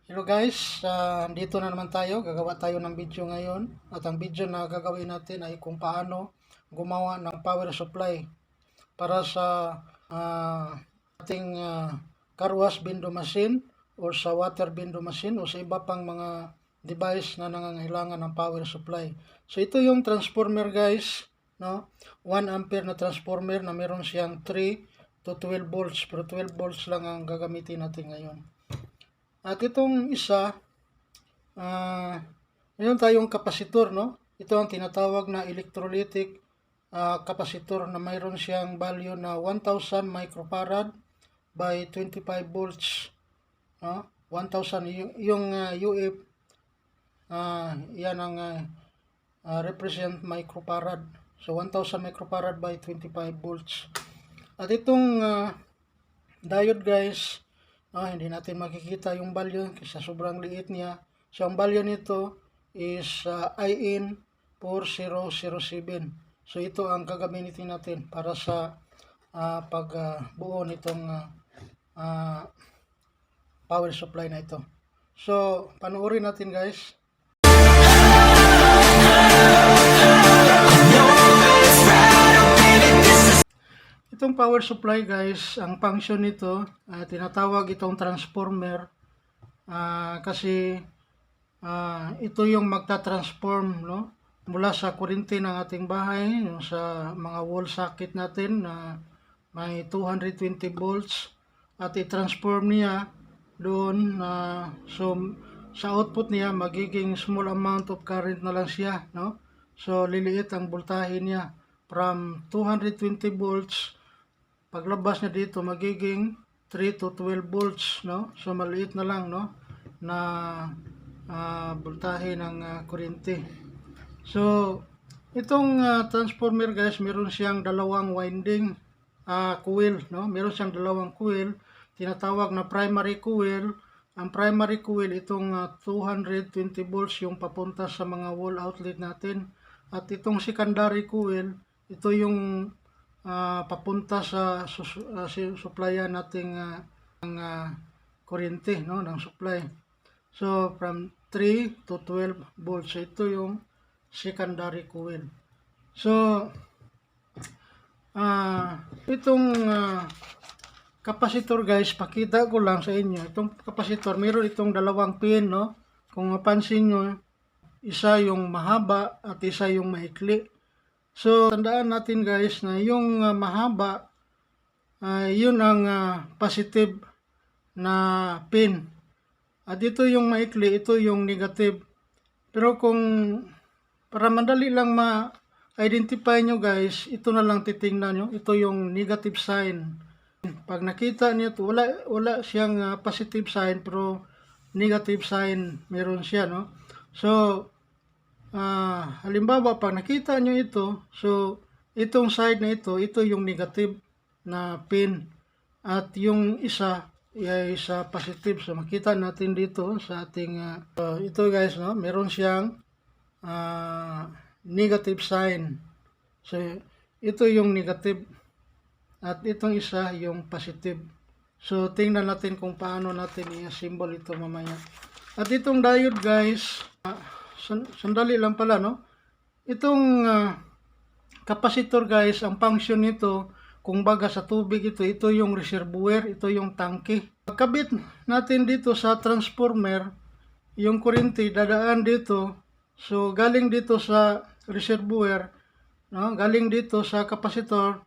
Hello guys, dito na naman tayo, gagawa tayo ng video ngayon. At ang video na gagawin natin ay kung paano gumawa ng power supply para sa ating car wash window machine or sa water window machine o sa iba pang mga device na nangangailangan ng power supply. So ito yung transformer guys, no? 1 ampere na transformer na meron siyang 3 to 12 volts, pero 12 volts lang ang gagamitin natin ngayon. At itong isa, mayroon tayong kapasitor, no? Ito ang tinatawag na electrolytic kapasitor na mayroon siyang value na 1000 microfarad by 25 volts. No? 1000, yung UF, yan ang represent microfarad. So, 1000 microfarad by 25 volts. At itong diode guys, hindi natin makikita yung value kasi sobrang liit niya. So, ang value nito is IN 4007. So, ito ang gagamitin natin para sa pagbuo nitong power supply na ito. So, panoorin natin guys. Itong power supply guys, ang function nito, tinatawag itong transformer kasi ito yung magta-transform, no? Mula sa kuryente ng ating bahay, yung sa mga wall socket natin na may 220 volts at i-transform niya doon so sa output niya magiging small amount of current na lang siya, no? So liliit ang voltahe niya from 220 volts. Paglabas niya dito magiging 3 to 12 volts, no? So maliit na lang, no, na voltahe ng kuryente. So itong transformer guys, meron siyang dalawang winding coil, no? Meron siyang dalawang coil, tinatawag na primary coil. Ang primary coil itong 220 volts yung papunta sa mga wall outlet natin. At itong secondary coil, ito yung papunta sa supplyan nating kuryente, no, ng supply. So from 3 to 12 volts. So ito yung secondary coil. So itong kapasitor guys, pakita ko lang sa inyo. Itong kapasitor, meron itong dalawang pin, no? Kung mapansin nyo, isa yung mahaba at isa yung maikli. So, tandaan natin guys na yung mahaba, yun ang positive na pin. At ito yung maikli, ito yung negative. Pero kung para madali lang ma-identify nyo guys, ito na lang titingnan nyo. Ito yung negative sign. Pag nakita niyo ito, wala siyang positive sign pero negative sign meron siya, no? So, halimbawa pag nakita nyo ito, so itong side na ito yung negative na pin at yung isa ay sa positive. So makita natin dito sa ating ito guys, no, meron siyang negative sign. So ito yung negative at itong isa yung positive. So tingnan natin kung paano natin i-symbol ito mamaya. At itong diode guys, sandali lang pala, no? Itong kapasitor guys, ang function nito, kung baga sa tubig ito yung reservoir, ito yung tangke. Pagkabit natin dito sa transformer, yung kuryente dadaan dito. So galing dito sa reservoir, no? Galing dito sa kapasitor,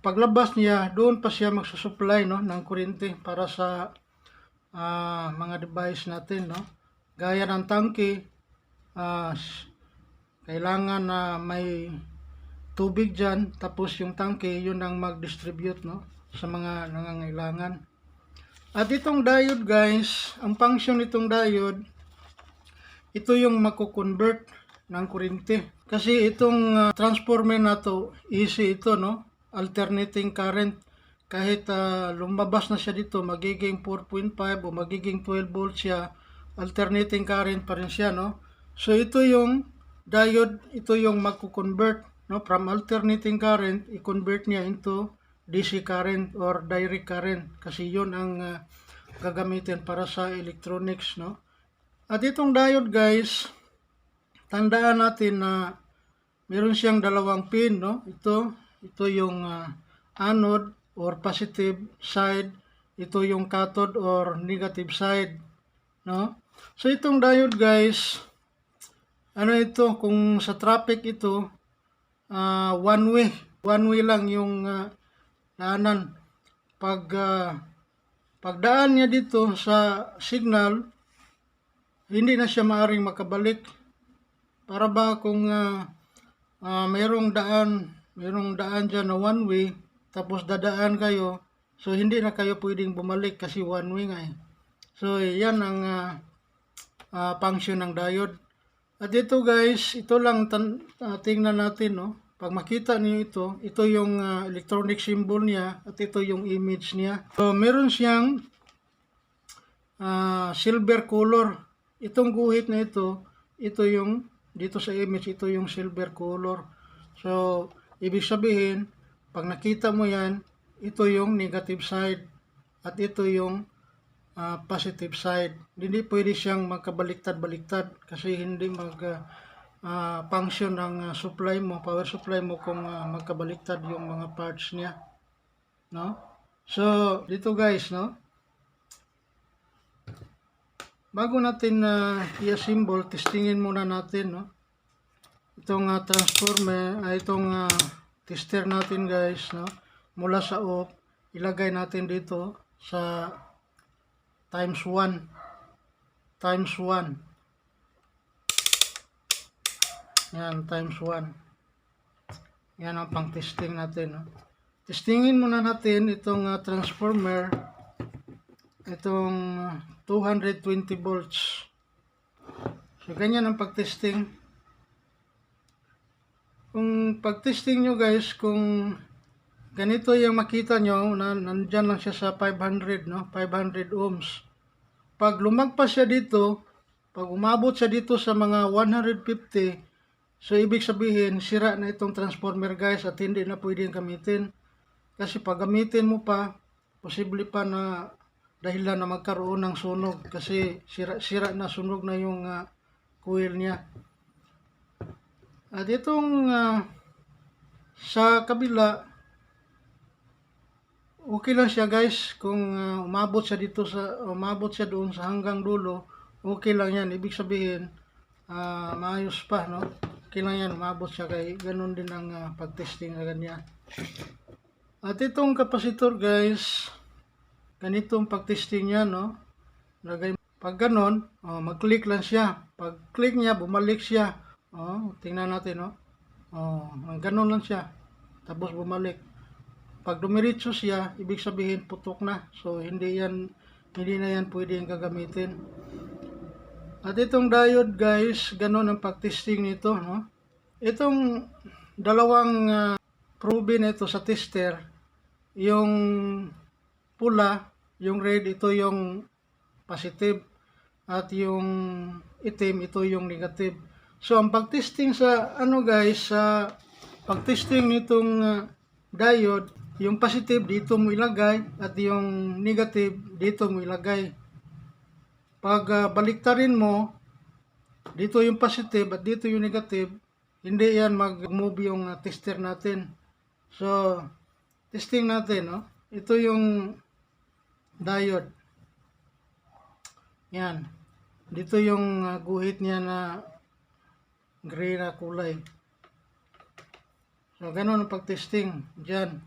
paglabas niya, doon pa siya magsusupply, no, ng kuryente para sa mga device natin, no? Gaya ng tangke, kailangan na may tubig dyan, tapos yung tangke yun ang mag-distribute, no, sa mga nangangailangan. At itong diode guys, ang function nitong diode, ito yung mako-convert ng kuryente. Kasi itong transformer na to, easy ito, no, alternating current. Kahit lumabas na siya dito, magiging 4.5 o magiging 12 volts siya, alternating current pa rin siya, no. So ito yung diode, ito yung magko-convert, no, from alternating current, i-convert niya into DC current or direct current kasi yun ang gagamitin para sa electronics, no? At itong diode guys, tandaan natin na meron siyang dalawang pin, no? Ito yung anode or positive side, ito yung cathode or negative side, no? So itong diode guys, ano ito, kung sa traffic ito, one way lang yung daanan. Pagdaan niya dito sa signal, hindi na siya maaring makabalik. Para ba kung mayroong daan dyan na one way, tapos dadaan kayo, so hindi na kayo pwedeng bumalik kasi one way nga eh. So yan ang function ng diode. At ito guys, ito lang tingnan natin, no? Pag makita niyo ito yung electronic symbol niya at ito yung image niya. So meron siyang silver color. Itong guhit na ito yung dito sa image, ito yung silver color. So ibig sabihin, pag nakita mo yan, ito yung negative side at ito yung positive side. Hindi pwede siyang magkabaliktad-baliktad kasi hindi function ng supply mo, power supply mo kung magkabaliktad yung mga parts niya, no? So dito guys, no, bago natin i-assemble, testingin muna natin, no, itong transformer, itong tester natin guys, no, mula sa off, ilagay natin dito sa times 1. Yan, times 1. Yan ang pang testing natin, no? Testingin muna natin itong transformer, itong 220 volts. So ganyan ang pag-testing. Kung pag-testing nyo guys, kung ganito yung makita nyo, nandyan lang siya sa 500, no? 500 ohms. Pag lumagpas siya dito, pag umabot siya dito sa mga 150, so ibig sabihin, sira na itong transformer guys at hindi na pwedeng gamitin. Kasi pag gamitin mo pa, posible pa na dahilan na magkaroon ng sunog kasi sira na, sunog na yung coil niya. At itong sa kabila, okay lang siya guys. Kung umabot siya doon sa hanggang dulo, okay lang yan. Ibig sabihin, maayos pa, no? Okay lang yan, umabot siya, kay ganun din ang pag-testing na ganyan. At itong capacitor guys, ganitong pag-testing niya, no? Pag ganun, mag-click lang siya. Pag click niya, bumalik siya. Tingnan natin, no? Ganun lang siya. Tapos bumalik. Pag dumiretso siya, ibig sabihin putok na. So hindi na yan pwedeng gagamitin. At itong diode guys, ganun ang pag-testing nito, no? Itong dalawang probe nito sa tester, yung pula, yung red, ito yung positive, at yung itim, ito yung negative. So ang pag-testing sa guys, sa pag-testing nitong diode, yung positive dito mo ilagay at yung negative dito mo ilagay. Pag baliktarin mo, dito yung positive at dito yung negative, hindi yan mag-move yung tester natin. So, testing natin, no? Ito yung diode. Yan. Dito yung guhit niya na gray na kulay. So, ganun ang pag-testing dyan.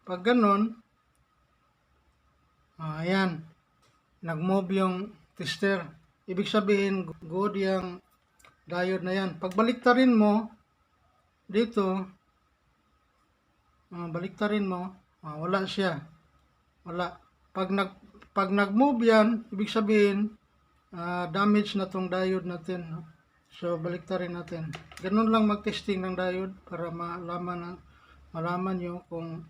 Pag ganun, ayan, nag-move yung tester. Ibig sabihin, good yung diode na yan. Pag baliktarin mo, dito, baliktarin mo, wala siya. Wala. Pag nag-move yan, ibig sabihin, damage na tong diode natin. No? So, baliktarin natin. Ganun lang mag-testing ng diode para malaman nyo kung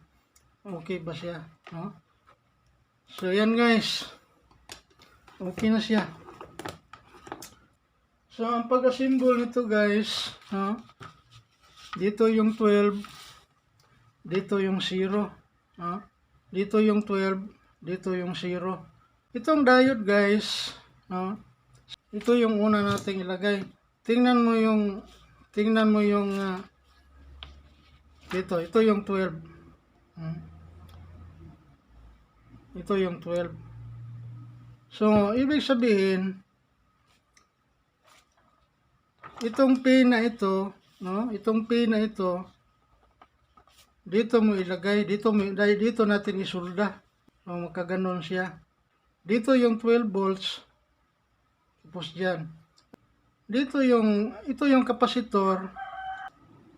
okay ba siya. No? So, yan guys. Okay na siya. So, ang pag-assemble nito guys, dito yung 12, dito yung 0, dito yung 12, dito yung 0. Itong diode guys, no? Ito yung una nating ilagay. Tingnan mo yung dito, ito yung 12. Ito yung 12. So, ibig sabihin, itong pin na ito, no? Itong pin na ito, dito mo ilagay, dito natin isulda. So, magkaganon siya. Dito yung 12 volts, tapos dyan. Ito yung kapasitor,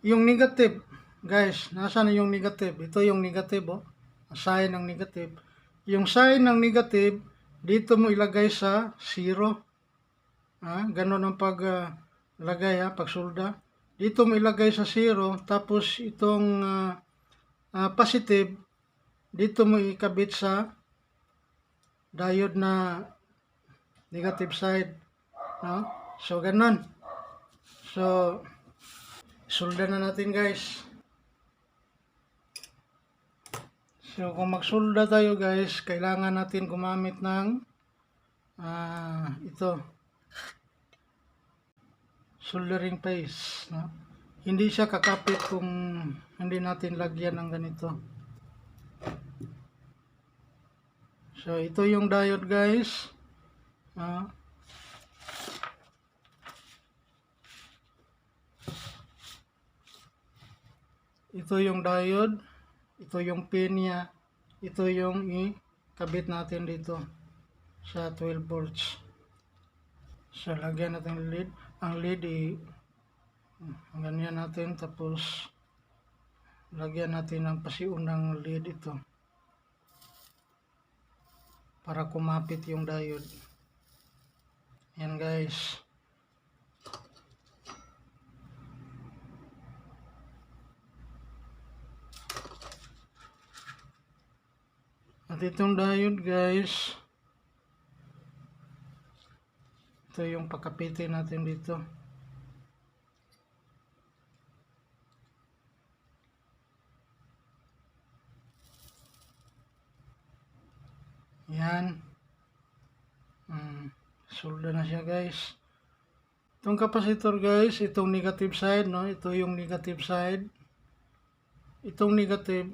yung negative. Guys, nasaan yung negative? Ito yung negative, oh. Sign ng negative. Yung sign ng negative, dito mo ilagay sa 0. Ganon ang paglagay, pagsulda. Dito mo ilagay sa 0, tapos itong positive, dito mo ikabit sa diode na negative side. No? So, ganon. So, sulda na natin guys. So, kung magsulda tayo guys, kailangan natin gumamit ng ito, soldering paste. No? Hindi siya kakapit kung hindi natin lagyan ng ganito. So, ito yung diode guys. Ito yung diode. Ito yung pin niya. Ito yung ikabit natin dito sa 12 volts. So, lagyan natin lead. Ang lead ganyan natin. Tapos, lagyan natin ng pasiunang lead ito. Para kumapit yung diode. Yan guys. At itong diode guys, ito yung pakapitin natin dito. Yan. Solda na siya guys. Itong capacitor guys, itong negative side, no? Ito yung negative side. Itong negative,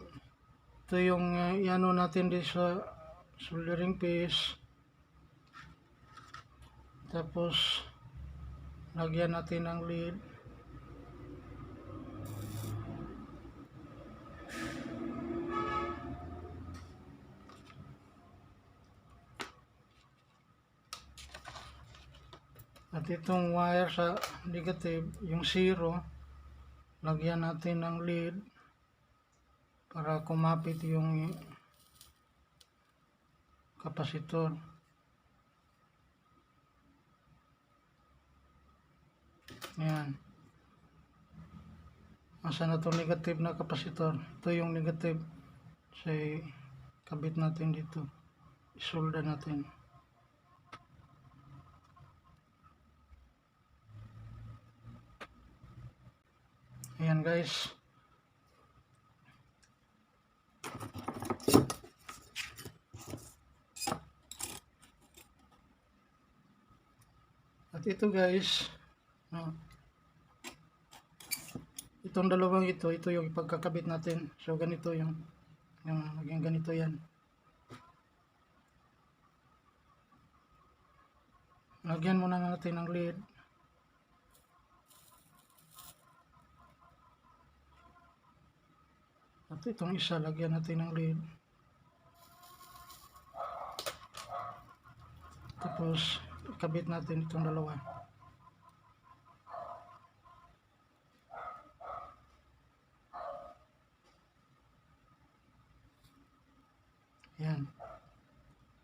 ito yung iano natin dito sa soldering paste. Tapos, lagyan natin ng lead. At itong wire sa negative, yung 0, lagyan natin ng lead para kumapit yung kapasitor. Yan. Asa na itong negative na kapasitor? Ito yung negative. So, kabit natin dito. Isolda natin. Ayan guys. At ito guys, itong dalawang ito yung pagkakabit natin. So ganito yung maging ganito yan. Lagyan muna natin ng lead. At itong isa, lagyan natin ng lead. Tapos, ikabit natin itong dalawa. Yan.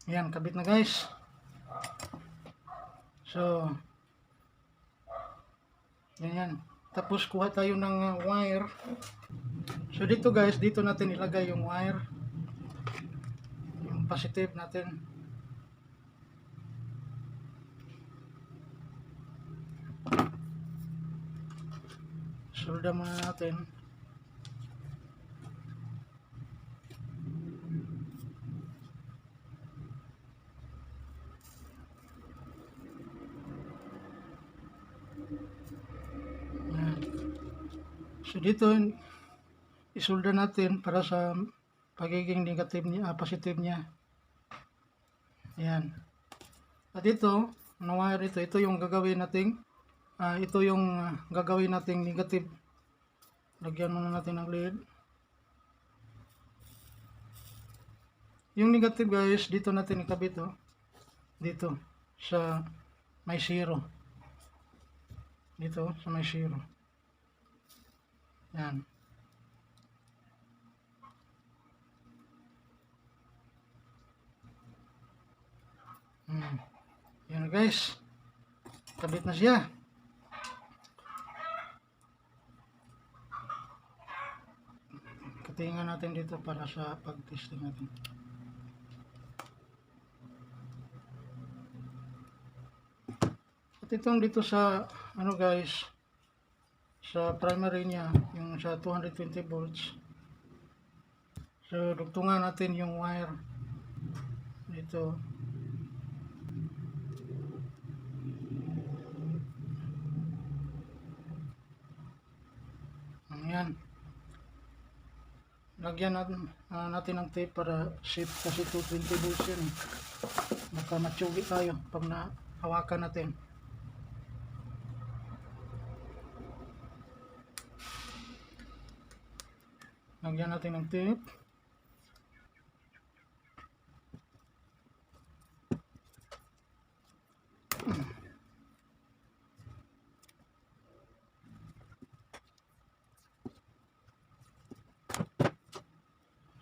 Yan, kabit na guys. So, yan. Tapos, kuha tayo ng wire. So, dito guys, dito natin ilagay yung wire. Yung positive natin. Solda muna natin. So dito, isolder natin para sa pagiging negative niya, positive niya. Ayan. At ito, ang wire ito yung gagawin nating gagawin nating negative. Lagyan muna natin ng lead. Yung negative guys, dito natin ikabit dito sa may 0. Dito sa may 0. Yan. Yan guys. Kabit na siya. Katingan natin dito para sa pag-testing natin. At itong dito sa guys, sa primary niya, yung sa 220 volts. So dugtungan natin yung wire dito. Ayan. Lagyan natin ng tape para safe kasi 220 volts yan. Baka matsugi tayo pag nahawakan natin. Lagyan natin ng tape.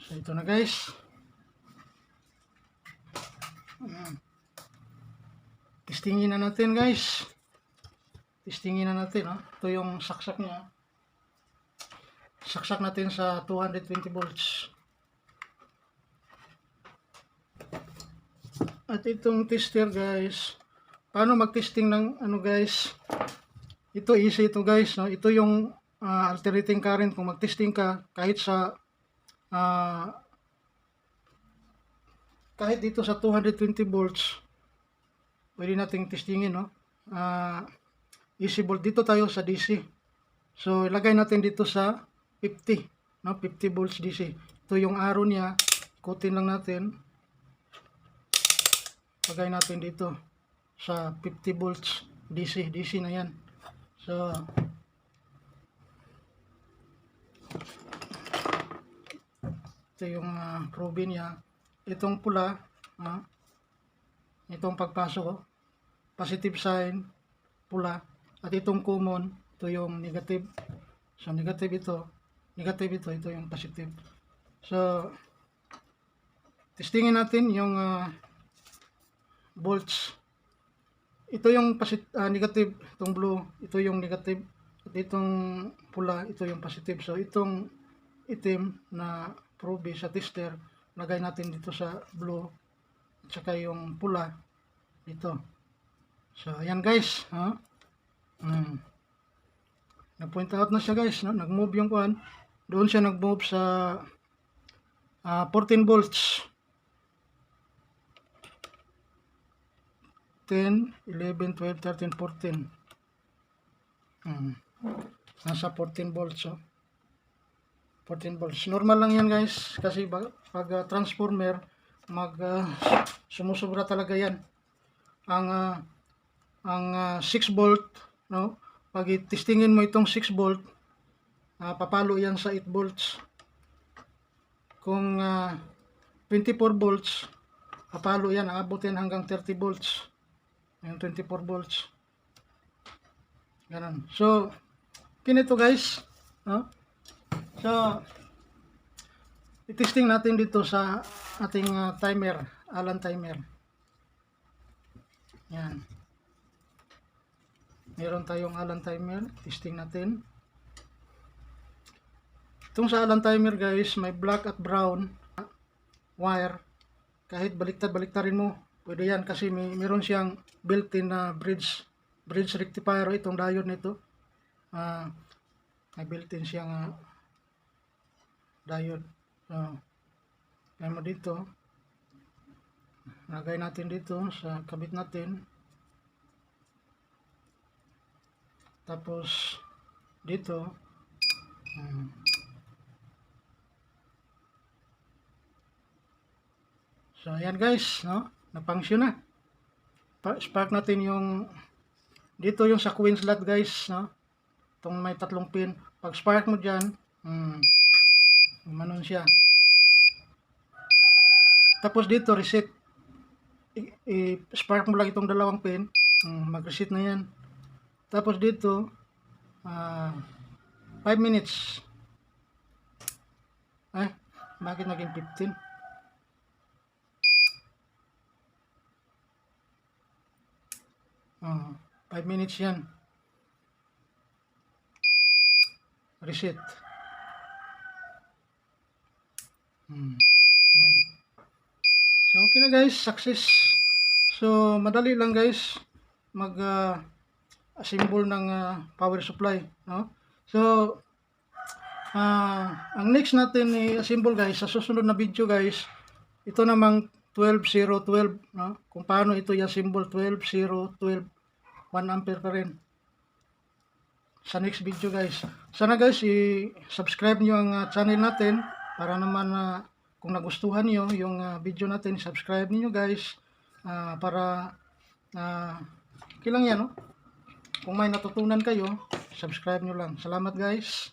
So ito na guys. Testingin na natin guys. Testingin na natin. Ito yung saksak niya. Saksak natin sa 220 volts. At itong tester guys, paano mag-testing ng guys? Ito easy ito guys, Ito yung alternating current. Kung mag-testing ka kahit sa kahit dito sa 220 volts, pwede nating testingin, easy volt. Dito tayo sa DC. So ilagay natin dito sa 50, 50 volts DC. Ito yung arrow niya, ikutin lang natin. Lagay natin dito sa 50 volts DC. DC na yan. So ito yung probe niya. Itong pula, itong pagpasok, positive sign, pula. At itong common, ito yung negative. So negative ito, ito yung positive. So testingin natin yung volts. Ito yung negative, itong blue, ito yung negative. At itong pula, ito yung positive. So itong itim na probe sa tester, lagay natin dito sa blue at saka yung pula dito. So ayan guys, nag-point out na siya guys, nag-move yung kuan. Doon siya nag-move sa 14 volts. 10, 11, 12, 13, 14. Nasa 14 volts. 14 volts. Normal lang yan guys. Kasi pag transformer, sumusobra talaga yan. Ang 6 volt, pag testingin mo itong 6 volt, papalo yan sa 8 volts. Kung 24 volts, papalo yan, aabot yan hanggang 30 volts. Yung 24 volts. Ganun. So, kinito guys. So, i-testing natin dito sa ating timer, Allen timer. Yan. Meron tayong Allen timer. Testing natin. Itong sa Allen timer guys, may black at brown wire. Kahit baliktad-baliktarin mo, pwede yan kasi meron siyang built-in na bridge rectifier. Itong diode nito, may built-in siyang diode. So, kaya mo dito, lagay natin dito sa kabit natin. Tapos dito Hmm. So, ayan guys, no? Na-function na. Spark natin yung, dito yung sa queen slot guys, no? Itong may tatlong pin. Pag spark mo dyan, umanon siya. Tapos dito, reset. I-spark mo lang itong dalawang pin. Mag-reset na yan. Tapos dito, 5 minutes. Ay, bakit naging 15? 5 minutes yan. Reset. Yan. So, okay na guys. Success. So, madali lang guys mag-assemble ng power supply. No? So, ang next natin i-assemble guys, sa susunod na video guys, ito namang 12-0-12. No? Kung paano ito i-assemble 12-0-12. 1 ampere pa rin. Sa next video guys. Sana guys, i-subscribe nyo ang channel natin para naman kung nagustuhan nyo yung video natin, subscribe niyo guys para kailang yan, no? Kung may natutunan kayo, subscribe nyo lang. Salamat guys.